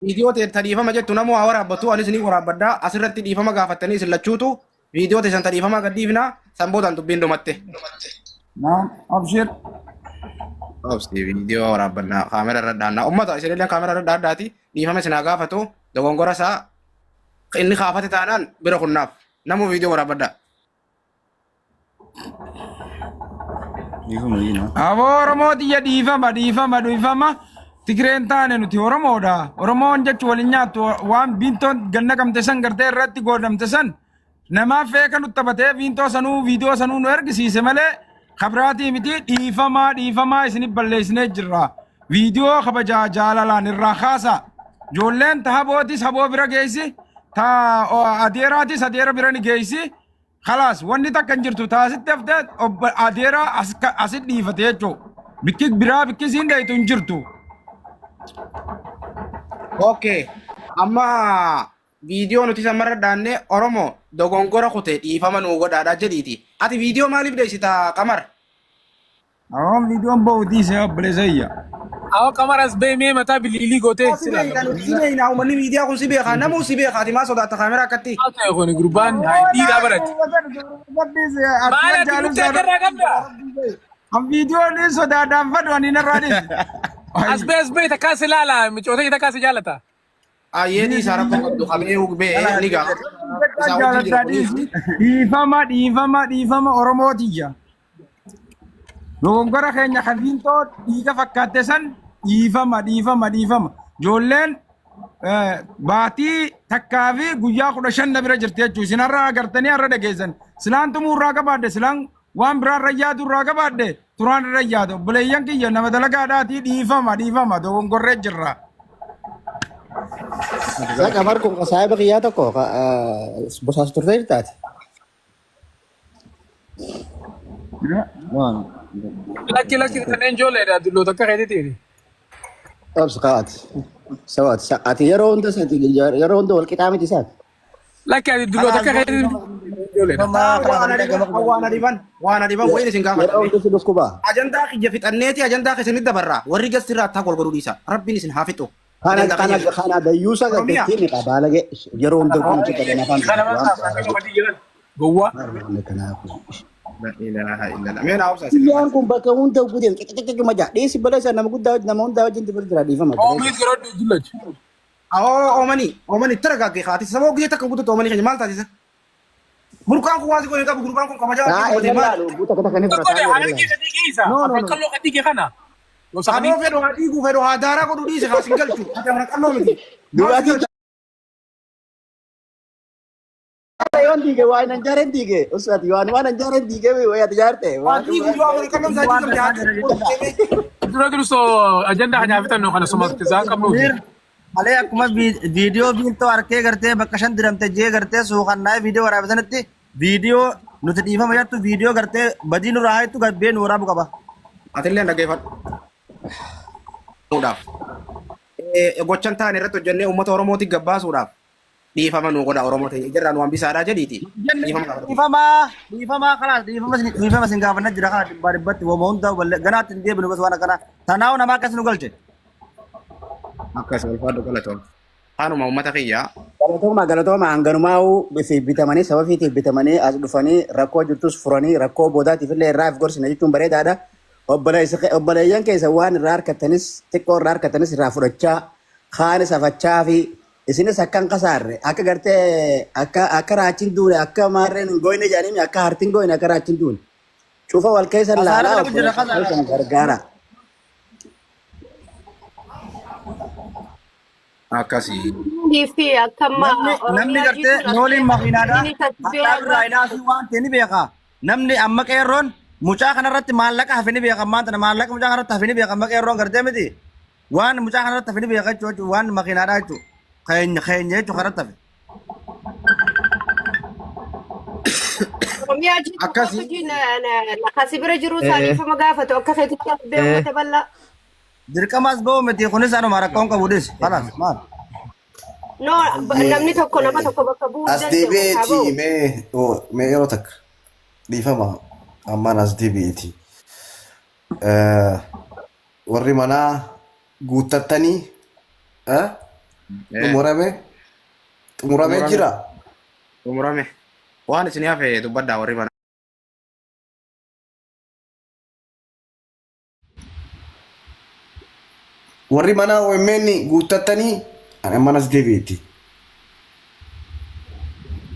Viidiyoo ta'e dhiifama jettu namoo haa waraabbattu anis ni waraabbaddaa asirratti dhiifama gaafattanii isin lachuutu viidiyoo ta'e san dhiifama gadhiifnaa san boodaan dubbiin dhumatte. نعم أبشر. Obsi viidiyoo waraabbannaa kaamera irra dhaannaa ummata isinillee kaamera irra dhaaddaati dhiifama isin haa gaafatu dogongora isaa inni kaafate taanaan bira kunnaaf namuu viidiyoo waraabbaddaa. أبو أورمو تيجي ديفما تكرين تاني نتي أورمو دا أورمو أنجت ولينيات وان بنتون جنة كم تسن كرتة راتي قدام تسن نما فيك نتبته بنتو سنو فيديو سنو نرجع سيسمله خبراتي متي ديفما إسني بلسنة جرا فيديو خبجا جالالا نرخاسا جولن تهابوتي سبوا برا جيسي تا أديراتي سديرا برا نجيسي خلاص واني تكنجرتو تاسد تفتت أديرا أسد ديفتيجو بكيك برا بكيك سين تنجرتو Okay. Amma viidiyoo nuti samarra dhaanne Oromoo dogongora kute dhiifama nuu godhaadha jedhiiti. Ati viidiyoo maaliif dheessita Qamar? أهم فيديو بودي سيا بلزيا أو كاميرا بيمي متى بالليلي قوتي Sibee naa uummanni miidiyaa kun si beekaa namuu si beekaa ati maa sodaata kaameraa akkatti. أوكي يا أخواني جروبان دي رابرت ما أنا تقول تكرر قبل هم فيديو نيسو دا دام فدواني نرادي أسبي تكاسي لا مش أوتي تكاسي جالتا Ayyeedii isaa rakkoo qabdu qabee ugbee ni ga'a. Isaa wajjin jira kunis. dhiifama Oromootiya. Dogongora keenya kan viintoo dhiiga fakkaate san dhiifama. Ijoolleen baatii takkaa fi guyyaa 15 bira jirti jechuudha. Isin har'a agartanii har'a dhageessan. Silaan tumuu irraa qabaadde silaan waan biraa irra yaadu irraa qabaadde turaan irra yaadu. Obboleeyyan kiyya nama dalagaadhaatii dhiifama dogongorree jirra. Saya kamar kung saya bakiyata ko bosa sa turta irtat. Wan. لكن تنين جولة ده دلو تكره تيري Tab sakat. Sawat sakat yaro onda sa tigil yaro onda wal kitami tisan. لكن دلو تكره جولة Waan adiban wayin isin Yaro gaafatan. onda sa ko ba? Ajandaa kiyya fixanneeti ajandaa keessanitti dabarraa warri gastirraa attaa golgoluu dhiisa rabbiin isin haa fixu. Kana da yusa ga tini ka balage yaro onda ko chika da nafan. جوا La ilaha illallah. Mee naa obsa isin. Yan kung bakaunda gudin kikikik maja. Di si balasa na magudawad na maunda wajin ti berdra di fama. أو ميت كرود جلج Oomani taragaagge haati sababa guyyaa takka guututti oomani keenya maal taasisa? Burqaan kun waan si godhe qabu gurbaan kun kabajaa Ah, qabatee ina maal? lalu buta kita kani تقول berasa. على كيف تيجي No, no, no. أفكر له قديك خنا لو سخني Saboo fedhu haa dhiiguu fedhu haa daaraa godhuu dhiise haa sin galchu. Ati amana qannoo miti. Durati yon dige wa nan jaren dige. Ustad yon wa nan jaren dige we ya jarte. Waan dhiiguu yoo amana qannoo isaa dhiigam jaatu. dura durso agenda hanya fitan no kana sumas tizan kam no अरे अकुमा वीडियो भी तो आरके करते हैं बकशन दिरमते जे करते हैं सुखन्ना है वीडियो वराब सनते वीडियो नुतदीफा मजा तू वीडियो करते बजी नु रहा है तू गब्बे नूरा बुकबा Atillee dhaggeeffadhu. Gochaan ta'an irratti hojjennee uummata Oromootiif gabbaasuudhaaf dhiifama nuu godha Oromoo ta'e jirraan waan bisaadhaa jedhiiti. Dhiifama qaba. दीफा सिंगाफा न जरा बार बत वो मोहन दा गना तिंदे बिनु बस वाना kana तनाव नमा कैसे नु गलचे Akkas ulfaadhu galatoom. Haanuma uummata kiyyaa. Galatoma hanganumaa fi bitamanii sababa fiitiif bitamanii as dhufanii rakkoo jirtus furanii rakkoo boodaatiif illee irraa gorsina jechuun bareedaadha. Obboleeyyan keessa waan irraa harkattanis xiqqoo irraa harkattanis irraa fudhachaa kaan safachaa fi isinis akkan kasaarre akka gartee akka raachiin duune akka maarreen hin goyne jedhanii akka hartiin goyne akka raachiin duune. Cufa wal keessa laalaa obboleeyyan gargaara. Akkasii. Gifi akkama namni gartee nooliin makiinaadha hatta irraa ilaasu waan ta'e ni beeka namni amma qeerroon mucaa kanarratti maallaqa hafe ni beeka maanta maallaqa mucaa kanarratti hafe ni beeka amma qeerroon gartee miti waan mucaa kanarratti hafe ni beeka jechuudha waan makiinaadha jechuudha keenya jechuudha kanarratti hafe. Akkasii. Lakasi bira jiru isaanii fama gaafatu akka keetitti beekumsa bal'aa. Dirqamas ba'u miti kunis anuma rakkoon qabudis kalaas maal. No, namni tokko nama tokko bakka bu'uu As deebi'eeti mee yeroo takka dhiifama ammaan as deebi'eeti. Warri manaa guuttattanii Xumurame. Xumuramee Xumurame. jira. Xumurame. Waan isin hafe dubbadhaa warri mana. Warri mana OMN guuttattanii ani ammanas deebi'eeti.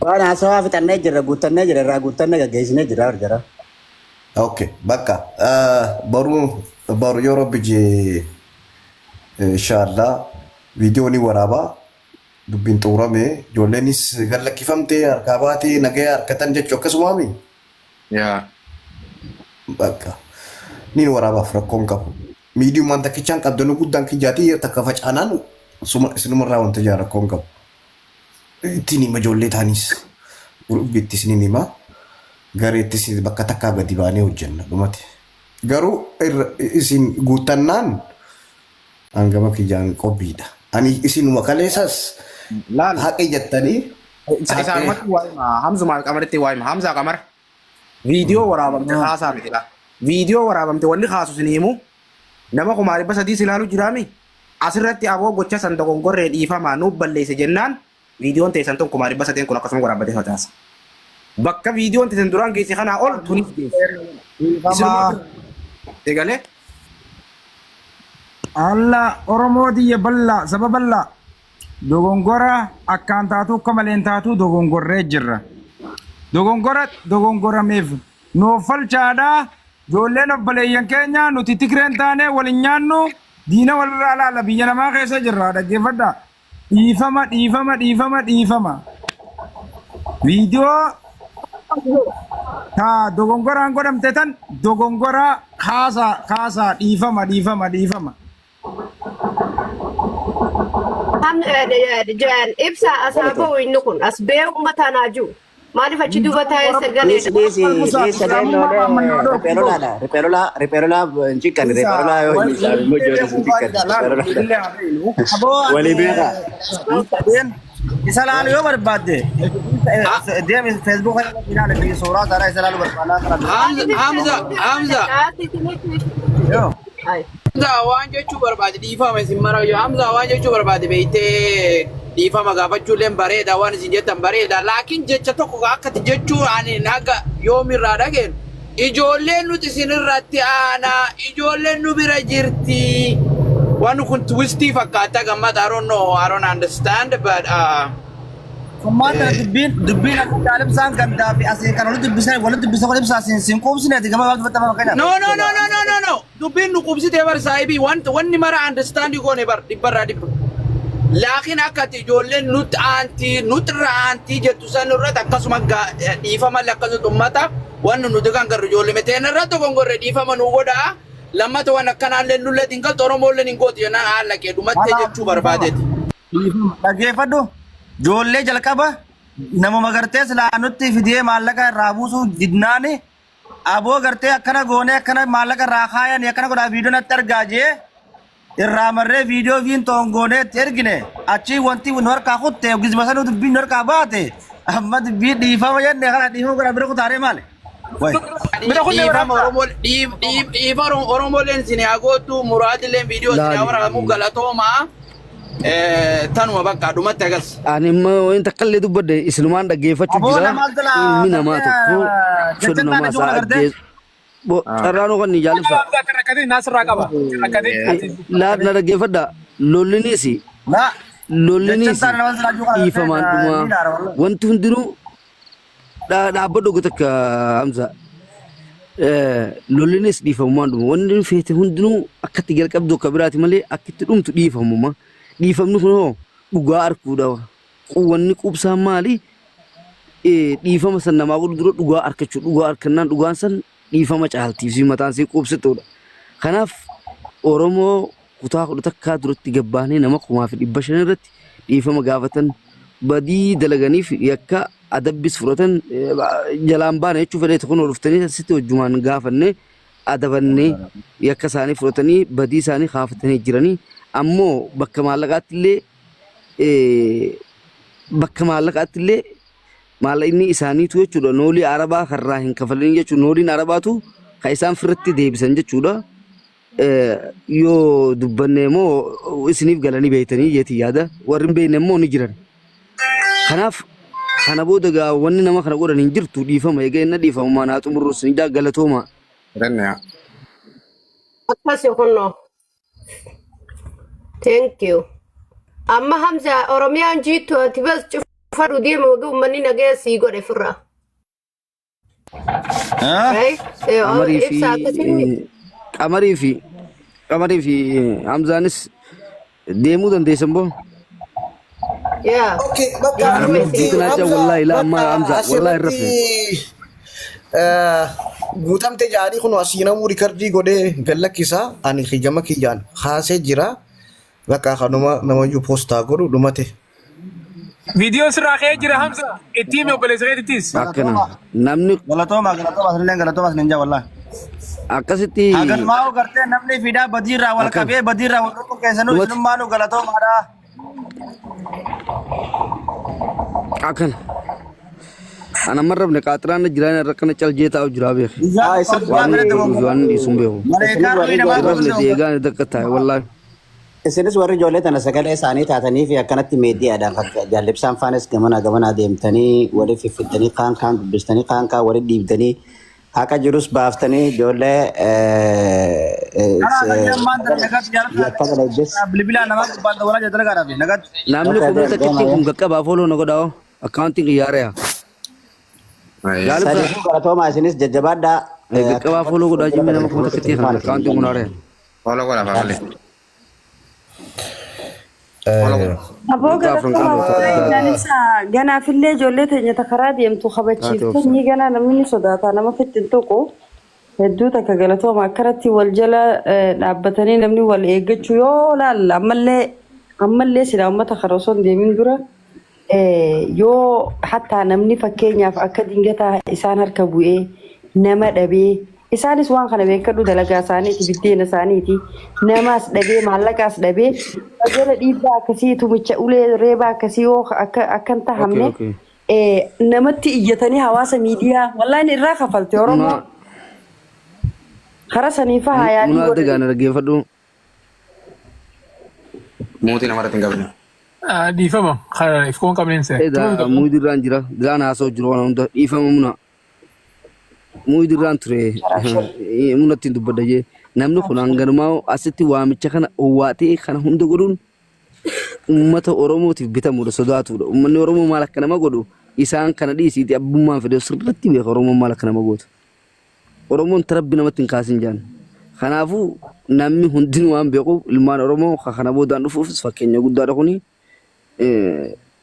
Waan haasawaa fixannee jirra guuttannee jira irraa guuttannee gaggeessinee jira jira. Okay, bakka baru yoo rabbi jee inshallah viidiyoo ni waraabaa dubbiin xumurame ijoolleenis gallakkifamtee harkaa baatee nagaya harkatan jechuu akkasumaami. Yaa. Bakka ni waraabaaf rakkoon qabu. Miidiyumaan takkichaan qabdanuu guddaan kijaatii takka facaanaan isinumarraa wanta jaa rakkoon qabu. Ittiin hima ijoollee taanis gurgubbiittis ni hima. Gareettis bakka takkaa gadi baanee hojjenna dhumate. Garuu isin guuttannaan hangama kijaan qophiidha. Ani isinuma kaleessas Laal. haqa jettanii Isaanumatti waa hima. Hamzumaa qamaritti waa hima. Hamzaa qamar. Viidiyoo waraabamte haasaa miti laa. Viidiyoo waraabamte wanni haasu sin himu. Nama kumaari basa diis ilaalu jiraami. Asirratti aboo gocha san dogongorree dhiifamaa nuuf balleesse jennaan viidiyoon teessan tokko kumaari basa teen kun akkasuma waraabbatee fataasa. Bakka viidiyoon teessan duraan geesse kanaa ol tunis geesse. Egalee. Allah Oromoo diyya bal'aa saba bal'aa dogongora akkaan taatu akka maleen taatu dogongorree jirra. Dogongorameef nuuf falchaadhaa ijoolleen obboleeyyan keenya nuti Tigreen taane waliin nyaannu diina walirraa laala biyya namaa keessa jirra dhaggeeffadhaa. Dhiifama. Viidiyoo taa dogongoraan godhamte tan dogongora kaasaa dhiifama. Ibsa asaaboo inni kun as bee uummataan haaju. Maaliif achi duuba taa'ee sagalee Ripeerola chicken ripeerola wali beeka. Isa laalu yoo barbaadde deemi Facebook ilaali suuraa taraa isa laalu barbaadna. Hamza. Yoo. Hamza waan jechuu barbaade dhiifama isin mara yoo Hamza waan jechuu barbaade beeytee dhiifama gaafachuulleen bareeda waan isin jettan bareeda laakiin jecha tokko akkati jechuu ani naga yoomirraa dhageen ijoolleen nuti isinirratti aanaa ijoolleen nu bira jirti waan kun twistii fakkaata gammada I don't understand but Kummaata dubbiin akka jaalibsaan gandaa fi asii kan walitti dubbisa ibsaa siin quubsineeti gama walitti fattama fakkaata. No. Dubbiin nu qubsitee bar saahibii wanni mara understand goone bar dhibbarraa dhibba. Laakiin akkati ijoolleen nutirra aantii jettu san irratti akkasuma dhiifama akkasuma ummataaf wanni nuti kan garru ijoollee meteen irratti gongorre dhiifama nu godhaa. Lammata waan akkanaallee nullee dinqalta Oromoollee hin gooti jennaan haala kee dhumattee jechuu barbaadeeti. Dhaggeeffadhu ijoollee jalqaba namuma gartee silaa nutti fidee maallaqa irraa buusuu didnaani aboo gartee akkana goonee akkana maallaqa irraa kaayanii akkana godhaa viidiyoo natti argaa jee irraa marree viidiyoo fiin toongoonee itti ergine achii wanti nu harkaa kutte gizma sanuu dubbiin nu harkaa baate amma dubbii dhiifama jenne kana dhiifama godha bira kutaaree maali? Dhiifa Oromooleen isin haa gootu muraadilleen viidiyoo isin haa waraabamuu galatoomaa. Tanuma bakka dhumatti agas. Ani immoo inni takkallee dubbadde isilumaan dhaggeeffachuu jira. Ilmi namaa tokko fedhu namaa isaa ajjeesu. Carraanoo kan ni jaalisa. Laadna dhaggeeffadha. Lollinis dhiifamaan dhumaa. Wanti hundinuu dhaabbadhu gotakka Hamza. Lollinis dhiifamumaan dhuma. Wanti feete hundinuu akkatti jalqabdu akka biraati malee akkitti dhumtu dhiifamuma. Dhiifamni kun hoo dhugaa arguudha. Wanni qubsaan maali? Dhiifama san namaa godhu dura dhugaa arkachuu dhugaa arkannaan dhugaan san dhiifama caaltiif si mataan si qubsituudha. Kanaaf Oromoo kutaa kudha takkaa duratti gabbaanee nama 1,500 irratti dhiifama gaafatan badii dalaganiif yakka adabbis fudhatan jalaan baana jechuu fedhee tokkoon dhuftanii asitti wajjumaan gaafannee adabannee yakka isaanii fudhatanii badii isaanii kaafatanii jiranii. Ammoo bakka maallaqaatti illee maallaqni isaaniitu jechuudha noolii arabaa karraa hin kafalin jechuudha nooliin arabaatu kan isaan firratti deebisan jechuudha yoo dubbanne immoo isiniif galanii beeytanii jeeti yaada warri hin beekne immoo ni jiran. Kanaaf kana booda gaa wanni nama kana godhan hin jirtu dhiifama egaa inni dhiifama maanaa xumurruus ni galatooma. Akkasi kunno. Thank you. Amma Hamza Oromiyaan jiittu ati bas cufadhu deema wagii uummanni nagaya sii godhe firra. Qamarii fi Hamzaanis deemuu dandeessan boo. Oke, bakka Naacha wallahi la amma Hamza wallahi rafne. Guutamte jaanii kun asiinamuu rikardii godhee gallakkisaa ani hijama kiyyaan haasee jira. Bakka kanuma namayyuu poostaa godhu dhumate. Video sirraa ka'ee jira Hamza. Ittiin obboleessa keetittis. Akkana namni Galatooma sineen jaa wallahi. akkasitti Agalmaa gartee namni fidaa badiirraa wal qabee badiirraa wal qabu keessanuu isinummaanuu galatoomaadha. akkana ana marrabne qaaxiraan jiraan rakkana caljeetaa jiraa beek waan dhiisuun beeku marrabne deegaan dakkataa wallahi. Isinis warri ijoollee tana sagalee isaanii taatanii fi akkanatti meediyaadhaan jaalibsaan faanes gamanaa deemtanii walii fiffidanii kaan dubbistanii kaan walii dhiibdanii haqa jirus baaftanii ijoollee namni kumee takkitti kun qaqqabaa fooloo na godhaa akkaawuntiin qiyyaareya. Sadii galatoomaa isinis jajjabaadhaa. Qaqqabaa fooloo godhaa jimmee nama kumee takkitti kan akkaawuntiin kun aareya. Follow godha family. Aboo galatoomaa ganaafillee ijoollee teenya takaraa deemtu kabachiiftanii ganaa namni sodaata nama fittin tokko hedduu takka galatooma akkanatti wal jala dhaabbatanii namni wal eeggachuu yoo laalla ammallee sila uummata karaa osoo hin deemin dura yoo hattaa namni fakkeenyaaf akka dingataa isaan harka bu'ee nama dhabee isaanis waan kana beekadhu dalagaa isaaniiti biddeena isaaniiti namaas dhabee maallaqaas dhabee wajjala dhiibbaa akkasii tumicha ulee reebaa akkasii yoo akkan tahamne namatti iyyatanii hawaasa miidiyaa wallahi irraa kafalte Oromoo kara saniifa hayaanii godhe gaana dhaggeeffadhu Muutii namarratti hin qabne. Dhiifama ifkoon qabneense. Muudirraan jira diraan haasa'u jiru waan hunda dhiifama muna. Muudirraan ture munatti dubbadda jee namni kun hanganumaa asitti waamicha kana owwaatee kana hunda godhuun uummata Oromootiif bitamudha sodaatudha. Uummanni Oromoo maal akka nama godhu isaan kana dhiisiiti abbummaan fedhe sirriitti beeka Oromoon maal akka nama gootu. Oromoon tarabbi namatti hin kaasin jaan. Kanaafuu namni hundinuu waan beeku ilmaan Oromoo kana boodaan dhufuufis fakkeenya guddaadha kuni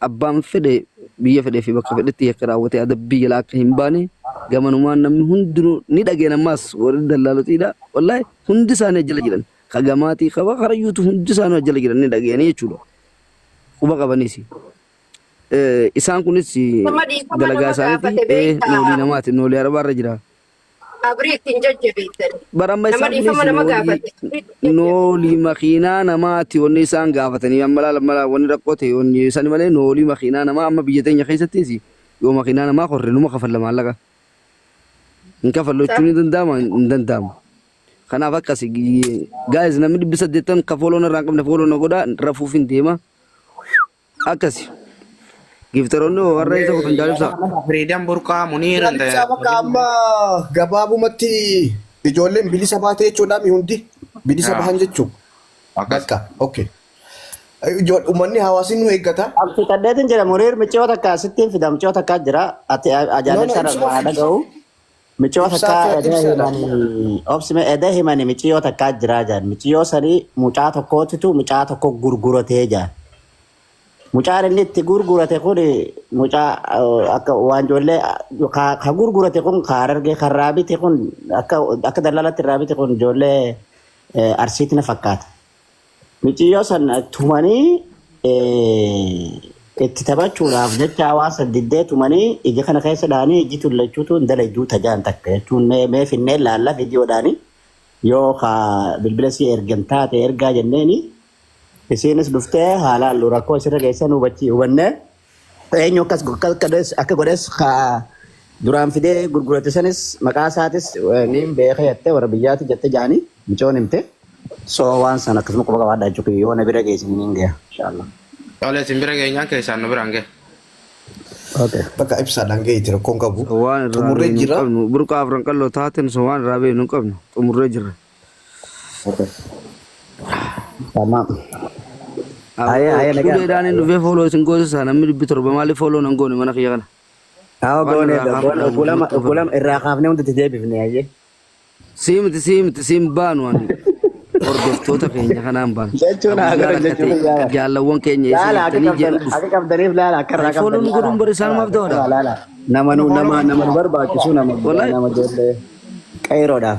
abbaan fedhe biyya fedhee fi bakka fedhetti yakka raawwatee adabbii jala akka hin baane gamanumaan namni hundinuu ni dhageen ammaas warri dallaalotiidha wallahi hundi isaanii jala jiran ka gamaatii qaba karayyuutu hundi isaanii jala jiran ni dhageenii jechuudha quba qabaniisi isaan kunis dalagaa isaaniiti noolii namaati noolii arabaarra jira Abriitiin jajjabeessan. Baramma isaan noolii makiinaa namaati wanni isaan gaafatanii amma wanni rakkoote wanni isaan malee noolii makiinaa namaa amma biyya teenya keessattis yoo makiinaa namaa korre numa kafalla maallaqa. Hin kafallu jechuun hin danda'amu. Kanaaf akkasi gaa'is namni 800 ka fooloon irraa hin qabne fooloon na godhaa rafuuf hin deema. Akkasi. Giftaroonni warra isa kutan jaalibsa. Freedom burqaa Muniir and bakka amma gabaabumatti ijoolleen bilisa baatee jechuudha mi hundi bilisa bahan jechuun. Bakka okay. Uummanni hawaasni nu eeggata. Absi kaddeetiin jira Muniir michoota akka sittiin fida michoota akka jira ati ajaa'ibsa irraa dhaga'u. Michoota akka obsime edee himani michoota akka jira jaan michoo sanii mucaa tokkootitu mucaa tokko gurguratee jaan. Mucaan inni itti gurgurate kun mucaa akka waan ijoollee ka gurgurate kun Harargee kan raabite kun akka daldalatti raabite kun ijoollee Arsiitti na fakkaata. Michiyyoo san tumanii itti taphachuudhaaf jecha hawaasa diddee tumanii ija kana keessa dhaanii iji tullachuutu dalayyuu tajaan takka jechuun mee finnee laalla viidiyoodhaani yoo ka bilbila si ergan taate ergaa jenneeni. Isinis dhuftee haalaan rakkoo isirra geessan hubanne eenyu akka godhes duraan fidee gurgurate sanis maqaa isaatis ni beeka jettee warra biyyaatti jette jaanii michoon himte So waan sana akkasuma quba qabaadhaa jechuudha yoo na bira geessin hin ga'a inshallah. Oleh simbira keenyaan keessaan nu biraan ga'e. Okay. Bakka ibsaadhaan gaheeti rakkoon qabu. Waan irraa Xumurree beeknu jira. qabnu burqaa afran qalloo taateen so waan irraa beeknu qabnu xumurree jirra. Okay. Tamam. Ayah, nagaa. Uleedhaan hin dhufee fooloo isin goosisaa namni 700 maaliif fooloo nan goone mana kiyya kana. Haa goone oggolama irraa kaafnee hundi deebifne ayye. Siim baanu ani hordoftoota keenya kanaan baanu. Jechuun agarra jechuun yaala. Jaallawwan keenya Laala isin jedhu. akka qabdaniif laala akka irraa Fooloon godhuun bari isaan maaf ta'udha. Laala nama nu barbaachisu nama ijoollee qeeroodha.